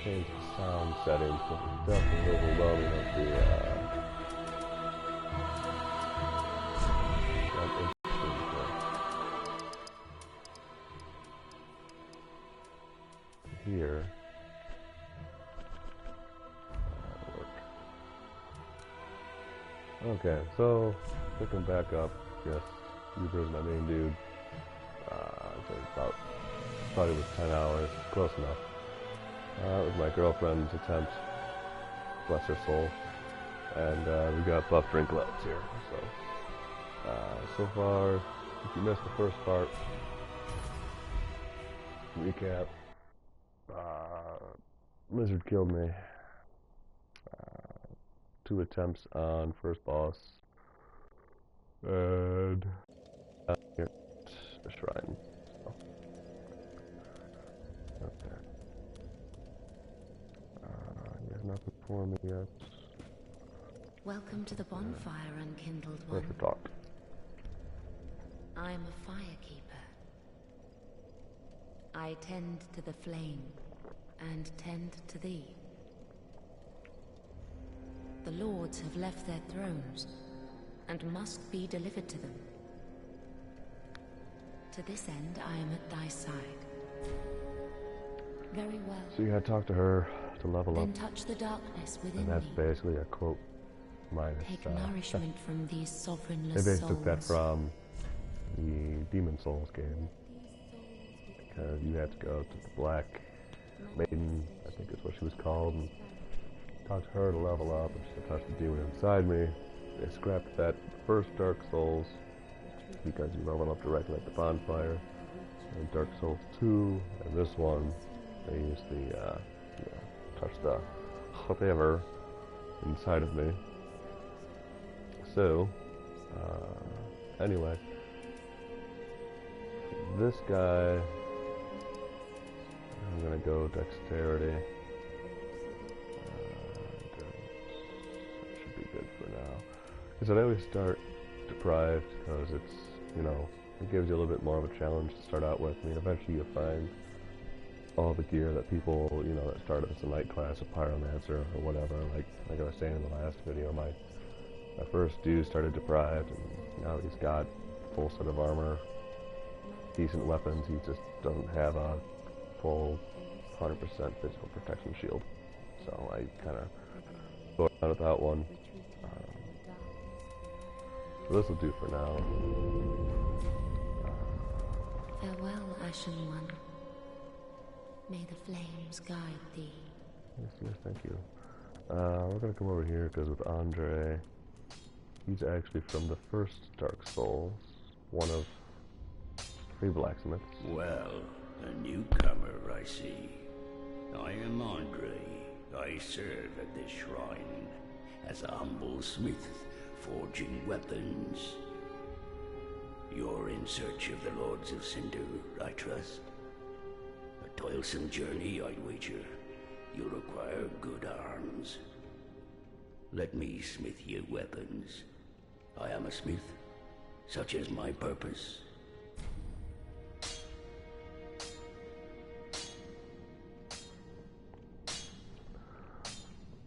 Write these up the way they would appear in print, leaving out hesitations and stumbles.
change the sound settings because it's definitely overwhelming of the here. Okay, so picking back up, yes, Uber's my main dude. Thought it was 10 hours, close enough. It was my girlfriend's attempt, bless her soul, and we got buff drink left here. So far, if you missed the first part, recap. Lizard killed me. 2 attempts on first boss, and here, the shrine. So. Okay. You have nothing for me yet. Welcome to the bonfire, unkindled one. Never talked. I am a firekeeper. I tend to the flame, and tend to thee. The lords have left their thrones, and must be delivered to them. To this end, I am at thy side. Very well. So you gotta talk to her to level then up. touch the darkness within And that's me. basically a quote minus. Take nourishment from these sovereignless they basically souls. took that from the Demon Souls game. Because you had to go to the Black Maiden, I think is what she was called, and talk to her to level up, and she touched the demon inside me. They scrapped that first Dark Souls because you level up directly at the bonfire. And Dark Souls 2, and this one, they use the, touch the whatever inside of me. So, anyway, this guy, I'm gonna go dexterity. That should be good for now. Because I always start deprived because it's, you know, it gives you a little bit more of a challenge to start out with. I mean, eventually you'll find all the gear that people, you know, that started as a night class, a pyromancer or whatever. Like I was saying in the last video, my first dude started deprived, and now he's got full set of armor, decent weapons. He just doesn't have a full 100% physical protection shield. So I kind of go around without one. So this will do for now. Farewell, Ashen One. May the flames guide thee. Yes, thank you. We're gonna come over here because with Andre, he's actually from the first Dark Souls, one of 3 blacksmiths. Well, a newcomer, I see. I am Andre. I serve at this shrine as a humble smith, forging weapons. You're in search of the Lords of Cinder, I trust. A toilsome journey, I'd wager. You'll require good arms. Let me smith you weapons. I am a smith, such is my purpose.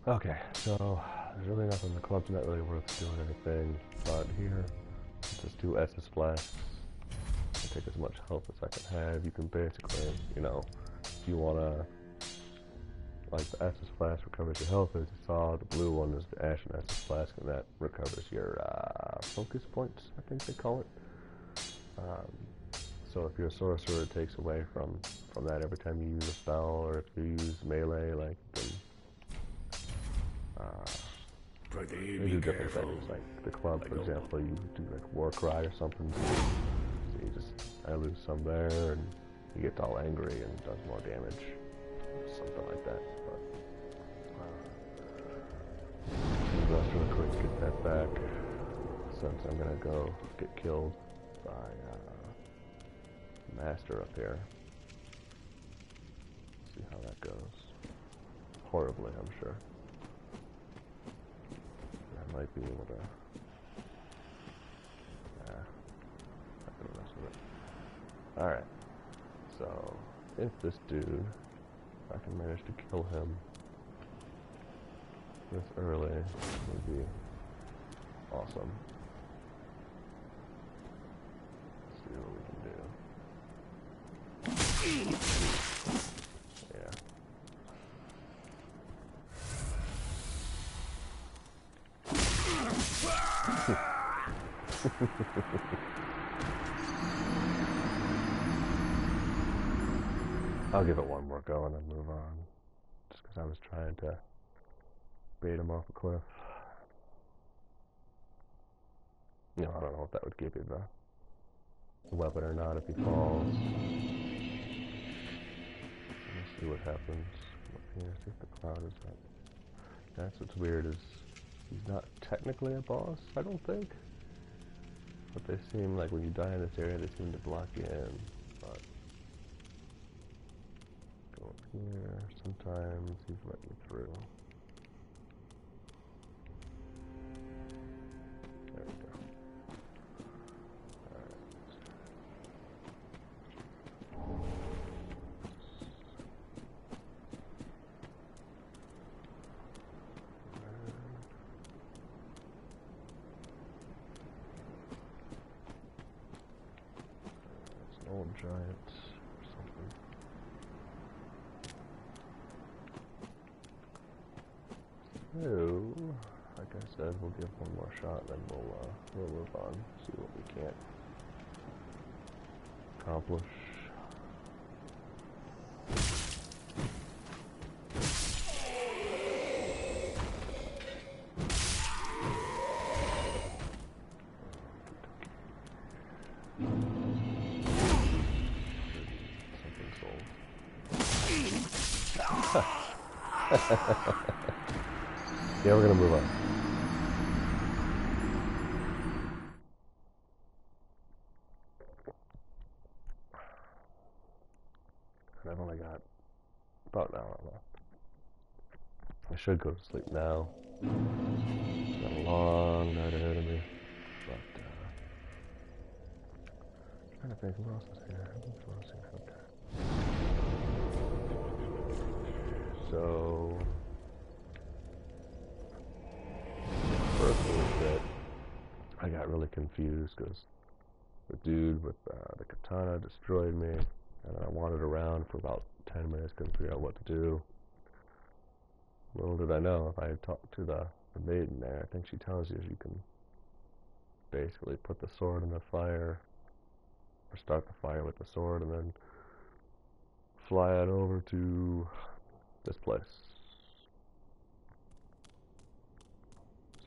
Okay, so there's really nothing. The club's not really worth doing anything, but here, just do SS flasks. Take as much health as I can have. You can basically, you know, if you wanna, like the SS flask recovers your health, as you saw. The blue one is the Ashen SS flask, and that recovers your focus points, I think they call it. So if you're a sorcerer, it takes away from that every time you use a spell, or if you use melee, like you can. They do different things, like the club, for example, you do like war cry or something, so you just, I lose some there, and you get all angry and does more damage, something like that, but, let's real quick get that back, since I'm gonna go get killed by, Master up here. See how that goes. Horribly, I'm sure. Might be able to. Not gonna mess with it. Alright. So, if this dude if I can manage to kill him this early, would be awesome. Let's see what we can do. Yeah. I'll give it one more go and then move on. Just because I was trying to bait him off a cliff. You know, I don't know if that would give you the weapon or not if he falls. Let's see what happens. Up here, see if the cloud is up. That's what's weird is he's not technically a boss, I don't think. But they seem like when you die in this area, they seem to block you in. But go up here. Sometimes he's let you through. There we go. Alright. It's an old giant or something. So, like I said, we'll give one more shot, then we'll move on, see what we can't accomplish. Yeah, we're gonna move on. And I've only got about an hour left. I should go to sleep now. Got a long night ahead of me. But, trying to think who else is here. Who else is here? Okay. So, first was that I got really confused because the dude with the katana destroyed me, and I wandered around for about 10 minutes, couldn't figure out what to do. Little did I know, if I had talked to the maiden there, I think she tells you can basically put the sword in the fire, or start the fire with the sword, and then fly it over to this place.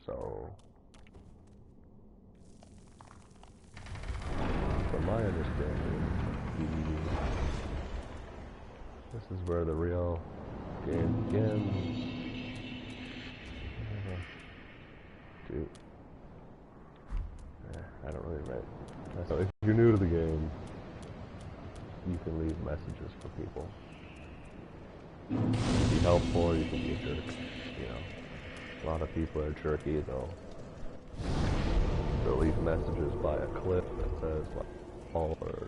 So, from my understanding, this is where the real game begins. Dude. I don't really write. So if you're new to the game, you can leave messages for people. You can be helpful or you can be a jerk. You know, a lot of people are jerky. They'll leave messages by a cliff that says like, "Oh," or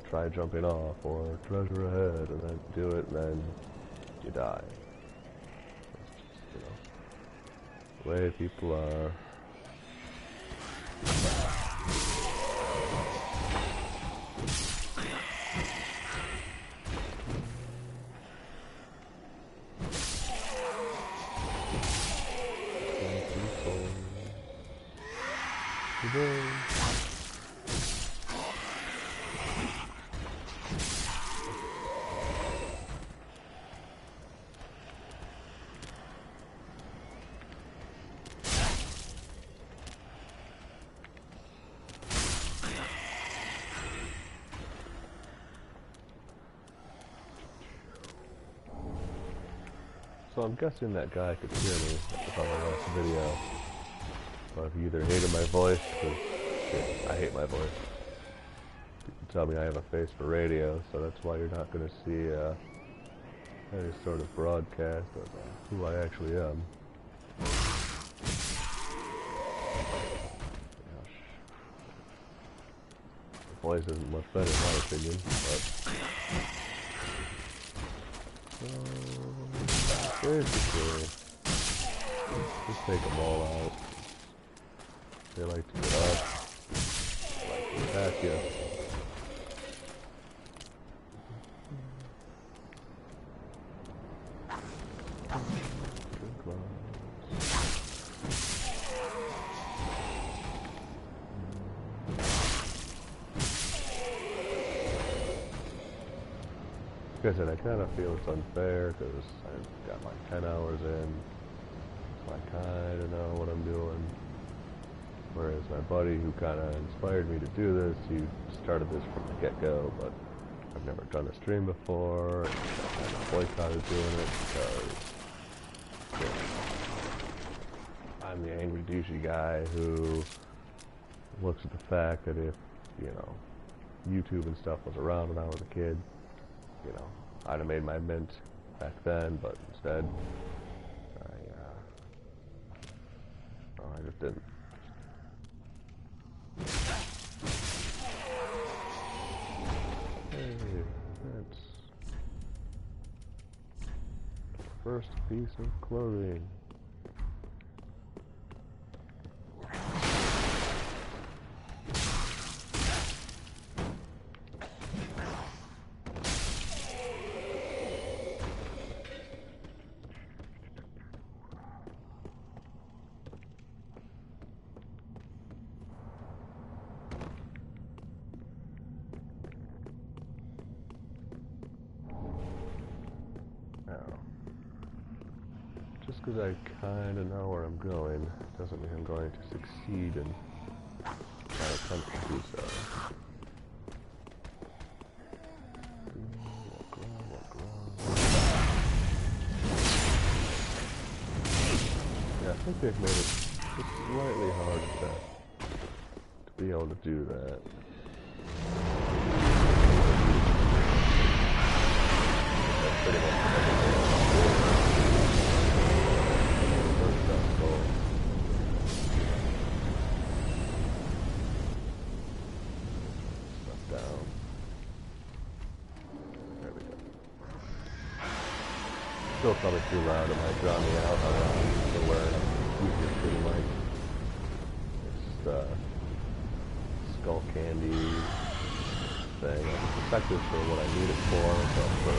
"Try jumping off," or "Treasure ahead," and then do it, and then you die. It's just, you know, the way people are. So I'm guessing that guy could hear me on the last video. But if you either hated my voice, because I hate my voice. People tell me I have a face for radio, so that's why you're not going to see any sort of broadcast of who I actually am. The voice isn't much better in my opinion, but Basically, just take them all out. They like to get up, like to attack you. Like I said, I kind of feel it's unfair because I've got like 10 hours in, so I kind of know what I'm doing. Whereas my buddy who kind of inspired me to do this, he started this from the get-go, but I've never done a stream before, and I kind of boycotted doing it because I'm the angry douchey guy who looks at the fact that if, you know, YouTube and stuff was around when I was a kid, you know, I'd have made my mint back then, but instead, I just didn't. Hey, that's the first piece of clothing. Just because I kind of know where I'm going doesn't mean I'm going to succeed in my attempt to do so. Walk around, walk around. Yeah, I think they've made it just slightly harder to be able to do that. That's pretty much everything. Still probably too loud. It might draw me out around to where I'm pretty like it's skull candy thing. It's effective for what I need it for, but for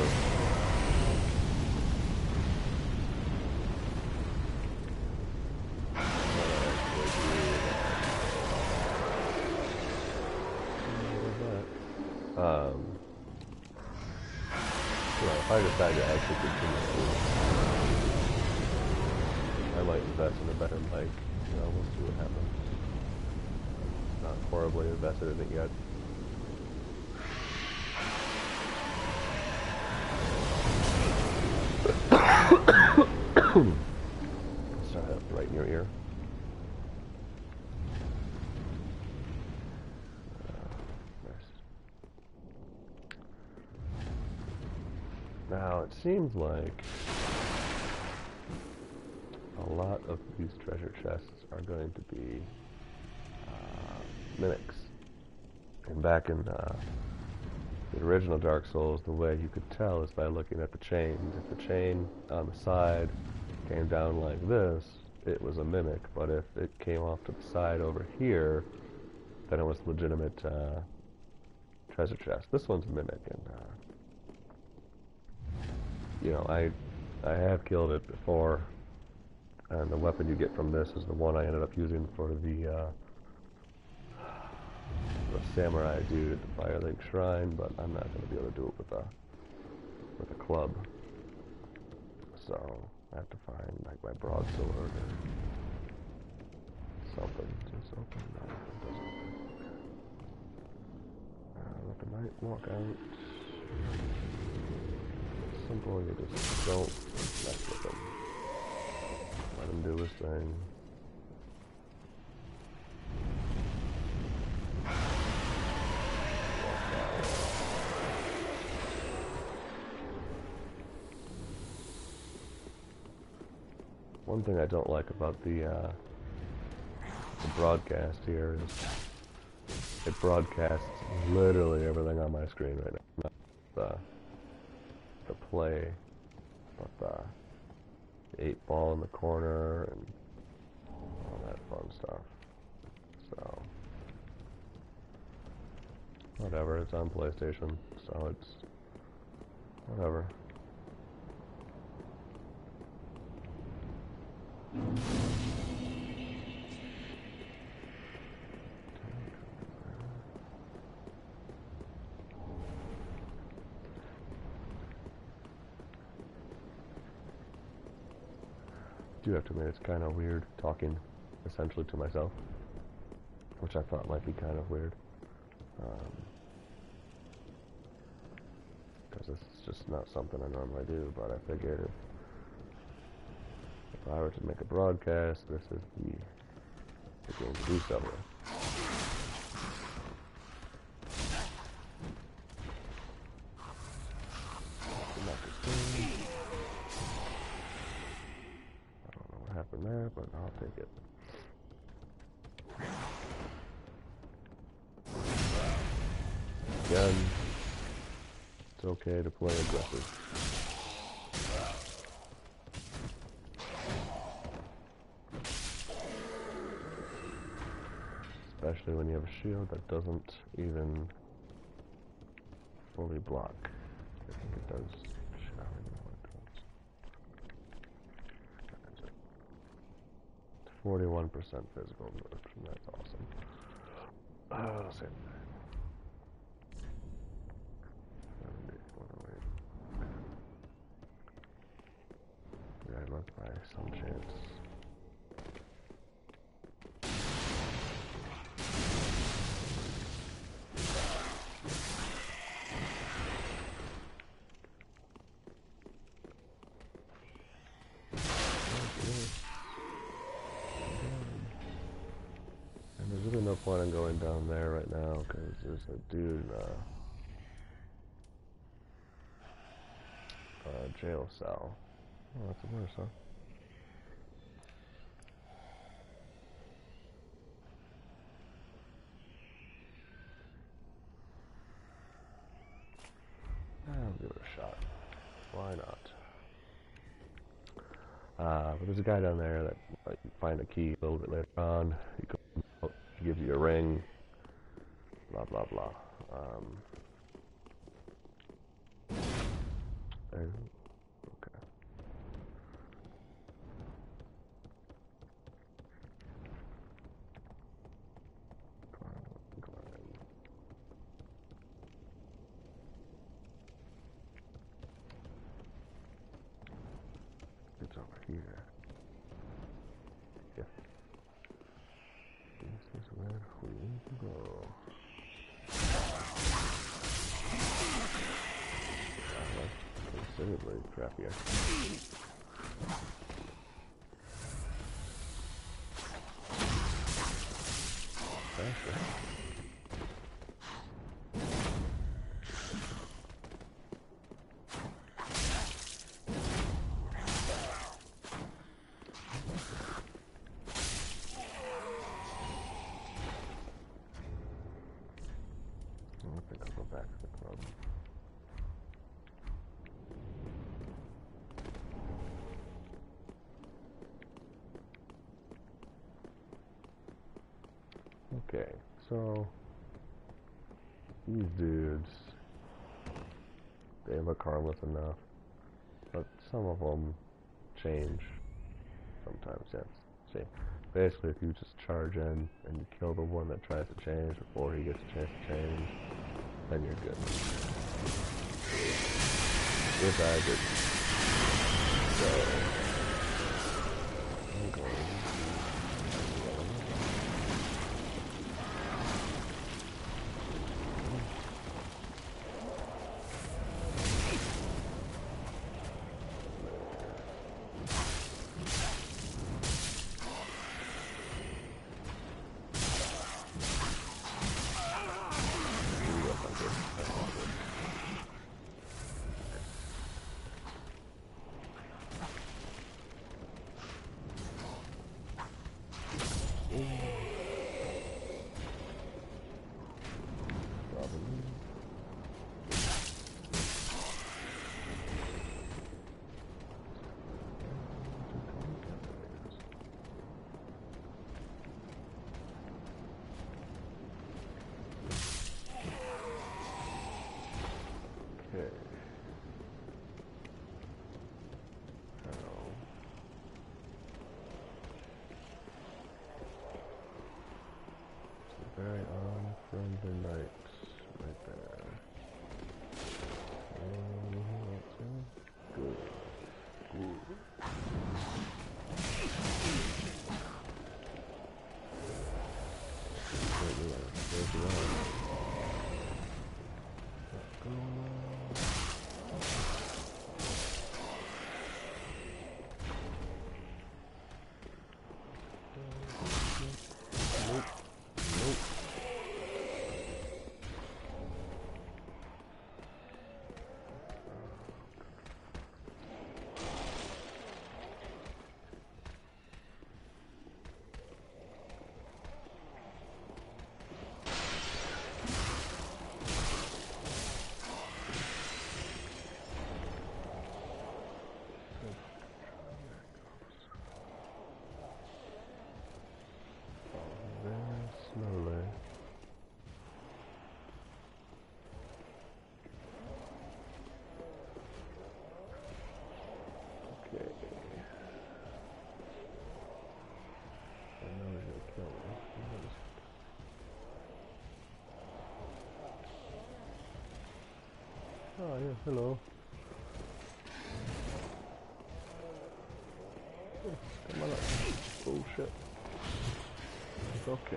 if I decide to actually continue doing it, I might invest in a better mic. You know, we'll see what happens. Not horribly invested in it yet. Start out right in your ear. Now, it seems like a lot of these treasure chests are going to be mimics. And back in the original Dark Souls, the way you could tell is by looking at the chains. If the chain on the side came down like this, it was a mimic. But if it came off to the side over here, then it was legitimate treasure chest. This one's a mimic, and you know, I have killed it before, and the weapon you get from this is the one I ended up using for the samurai dude at the Firelink Shrine, but I'm not going to be able to do it with a club. So I have to find like my broadsword or something. Just open. No, it doesn't open. Let the knight walk out. Simple, you just don't mess with him. Let him do his thing. One thing I don't like about the broadcast here is it broadcasts literally everything on my screen right now. Not the play But the 8-ball in the corner and all that fun stuff. So, whatever, it's on PlayStation, so it's whatever. I do have to admit, it's kind of weird talking essentially to myself, which I thought might be kind of weird, because this is just not something I normally do, but I figured if I were to make a broadcast, this is the game to do so with. There, but I'll take it. Again, it's okay to play aggressive. Especially when you have a shield that doesn't even fully block. I think it does. 41% physical absorption, that's awesome. Same thing. 70, 108. Yeah, I left by some chance. No point in going down there right now because there's a dude in a jail cell. Oh, that's worse, huh? I'll give it a shot. Why not? But there's a guy down there that you find a key a little bit later on. You go out, he gives you a ring. Blah blah blah. Okay. It's over here. Yeah. This is where we need to go. That's considerably crappier. Faster. I think I'll go back to the club. Okay, so these dudes, they look harmless enough, but some of them change sometimes, yes. See, basically if you just charge in and you kill the one that tries to change before he gets a chance to change, then you're good. Which I did. So, I'm going to hello. Come on up. Oh shit. It's okay.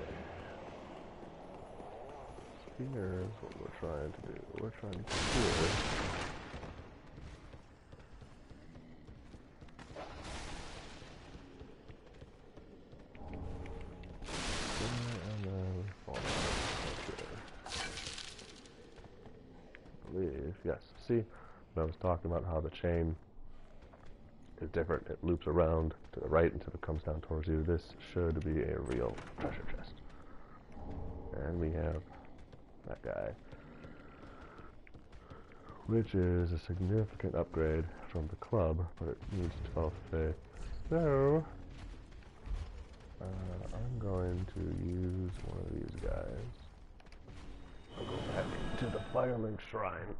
Here's what we're trying to do. We're trying to clear. And then fall down. I believe, yes. See, when I was talking about how the chain is different. It loops around to the right until it comes down towards you. This should be a real treasure chest. And we have that guy, which is a significant upgrade from the club, but it needs 12 faith. So, I'm going to use one of these guys. I'll go back to the Firelink Shrine.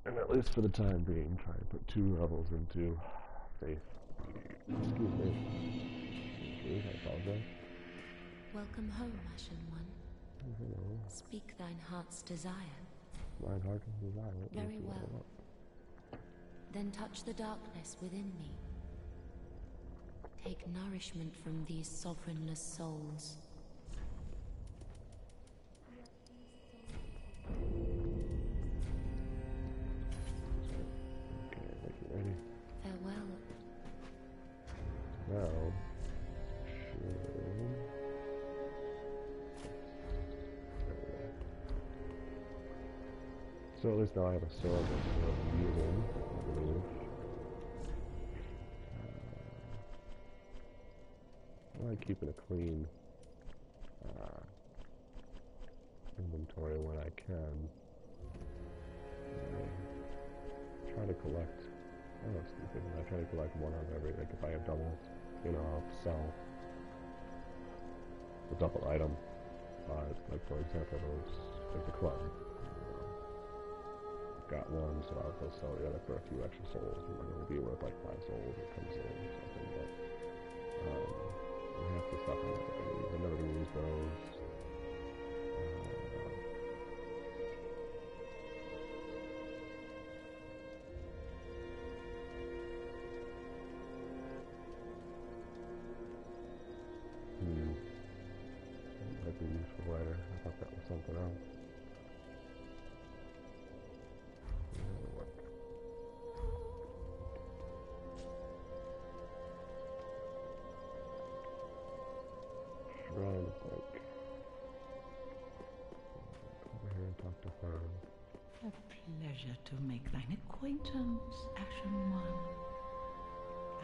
And at least for the time being, try and put 2 levels into faith. Excuse me. Please, I apologize. Welcome home, Ashen One. Hello. Speak thine heart's desire. Mine heart is desire. Very well. Then touch the darkness within me. Take nourishment from these sovereignless souls. Ready? Farewell. Now, so at least now I have a sword that I'm using, I believe. I like keeping a clean inventory when I can. Try to collect. I don't know, stupid. I try to collect one of every. Like if I have doubles, you know, I'll sell the double item. Like for example, those like the club. Got one, so I'll go sell the other for a few extra souls. It might only be worth like 5 souls or 10 souls or something. But half the stuff I'm never gonna use those. That'd be useful later. I thought that was something else. Shrine is like over here and talk to her. A pleasure to make thine acquaintance, Ashen One.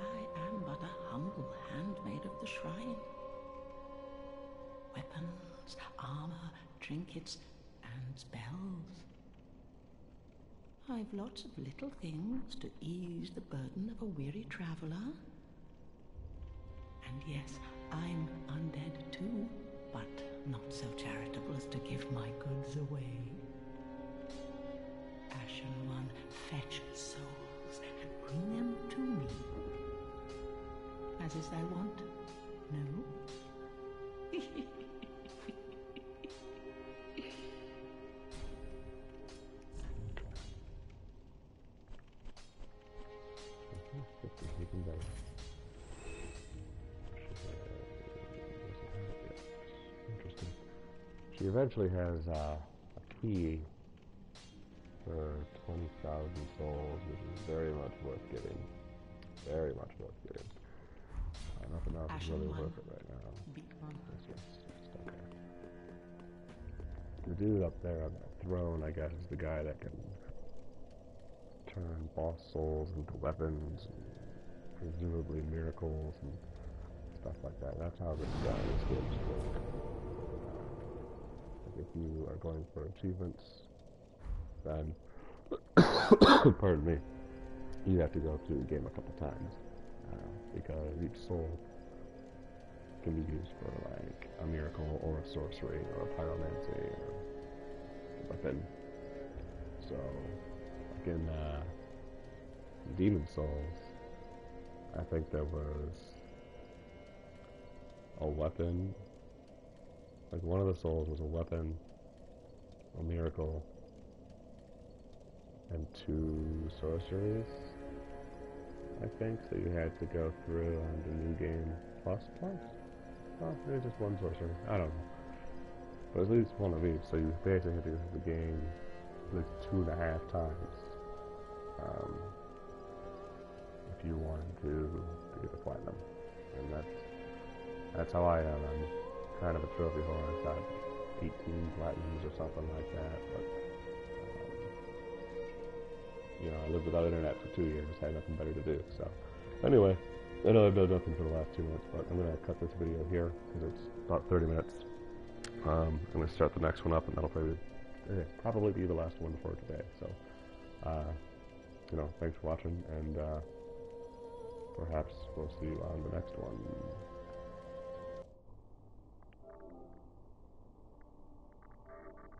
I am but a humble handmaid of the shrine. Weapons, armor, trinkets, and spells. I've lots of little things to ease the burden of a weary traveler. And yes, I'm undead too, but not so charitable as to give my goods away. Ashen One, fetch souls and bring them to me. As is thy wont, no? Interesting. She eventually has a key for 20,000 souls, which is very much worth getting. Very much worth getting. Nothing else is really worth it right now. It's just okay. The dude up there on that throne, I guess, is the guy that can turn boss souls into weapons, and presumably miracles and stuff like that. That's how this game's work. If you are going for achievements, then pardon me, you have to go through the game a couple times because each soul can be used for like a miracle or a sorcery or a pyromancy or a weapon. So, like in Demon Souls, I think there was a weapon like one of the souls was a weapon, a miracle, and 2 sorceries, I think, so you had to go through on the new game plus? Oh, maybe just 1 sorcery, I don't know. But at least one of each, so you basically had to do the game at least 2.5 times. If you wanted to get the platinum. And that's how I am. I'm kind of a trophy whore. I've got 18 platinums or something like that, but you know, I lived without internet for 2 years, had nothing better to do, so anyway, I know I've done nothing for the last 2 minutes, but I'm going to cut this video here, because it's about 30 minutes. I'm going to start the next one up, and that'll probably be the last one for today, so, you know, thanks for watching, and perhaps we'll see you on the next one.